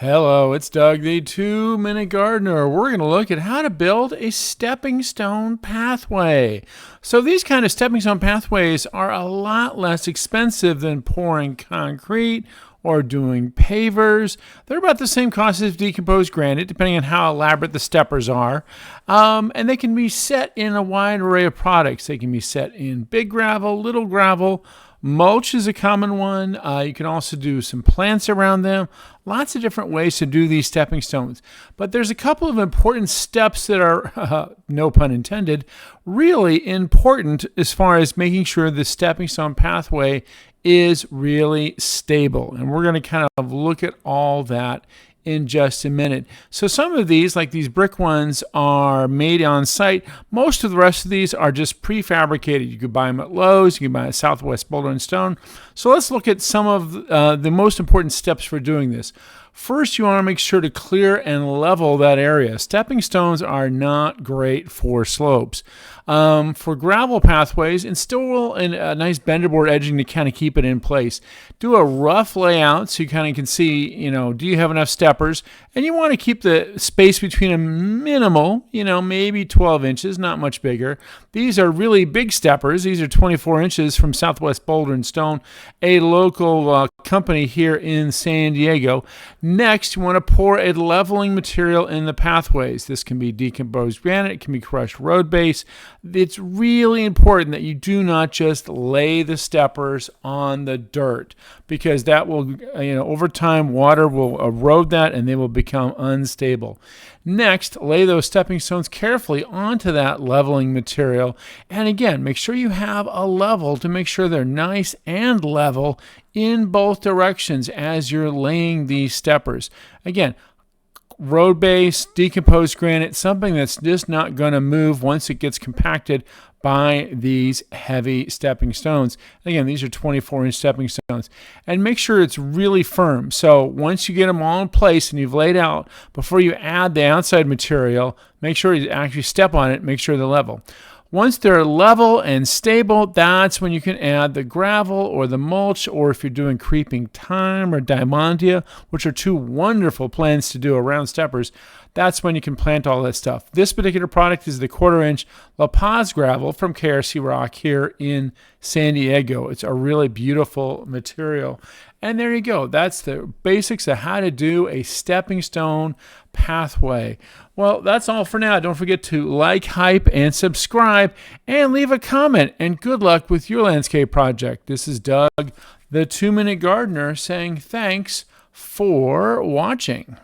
Hello, it's Doug, the 2-Minute Gardener. We're going to look at how to build a stepping stone pathway. So these kind of stepping stone pathways are a lot less expensive than pouring concrete or doing pavers. They're about the same cost as decomposed granite, depending on how elaborate the steppers are. And they can be set in a wide array of products. They can be set in big gravel, little gravel. Mulch is a common one. You can also do some plants around them. Lots of different ways to do these stepping stones. But there's a couple of important steps that are, no pun intended, really important as far as making sure the stepping stone pathway is really stable. And we're going to kind of look at all that in just a minute. So some of these, like these brick ones, are made on site. Most of the rest of these are just prefabricated. You could buy them at Lowe's, you can buy at Southwest Boulder and Stone. So let's look at some of the most important steps for doing this. First, you want to make sure to clear and level that area. Stepping stones are not great for slopes. For gravel pathways, install a nice bender board edging to kind of keep it in place. Do a rough layout so you kind of can see, do you have enough steppers? And you want to keep the space between them minimal, maybe 12 inches, not much bigger. These are really big steppers. These are 24 inches from Southwest Boulder and Stone, a local company here in San Diego. Next, you want to pour a leveling material in the pathways. This can be decomposed granite, it can be crushed road base. It's really important that you do not just lay the steppers on the dirt, because that will, over time, water will erode that and they will become unstable. Next, lay those stepping stones carefully onto that leveling material. And again, make sure you have a level to make sure they're nice and level in both directions as you're laying these steppers. Again, road base, decomposed granite, something that's just not going to move once it gets compacted by these heavy stepping stones. Again, these are 24-inch stepping stones. And make sure it's really firm. So once you get them all in place and you've laid out, before you add the outside material, make sure you actually step on it, make sure they're level. Once they're level and stable, that's when you can add the gravel or the mulch, or if you're doing creeping thyme or diamantia, which are two wonderful plants to do around steppers, that's when you can plant all that stuff. This particular product is the 1/4-inch La Paz gravel from KRC Rock here in San Diego. It's a really beautiful material. And there you go. That's the basics of how to do a stepping stone pathway. Well, that's all for now. Don't forget to like, hype, and subscribe, and leave a comment. And good luck with your landscape project. This is Doug, the 2-Minute Gardener, saying thanks for watching.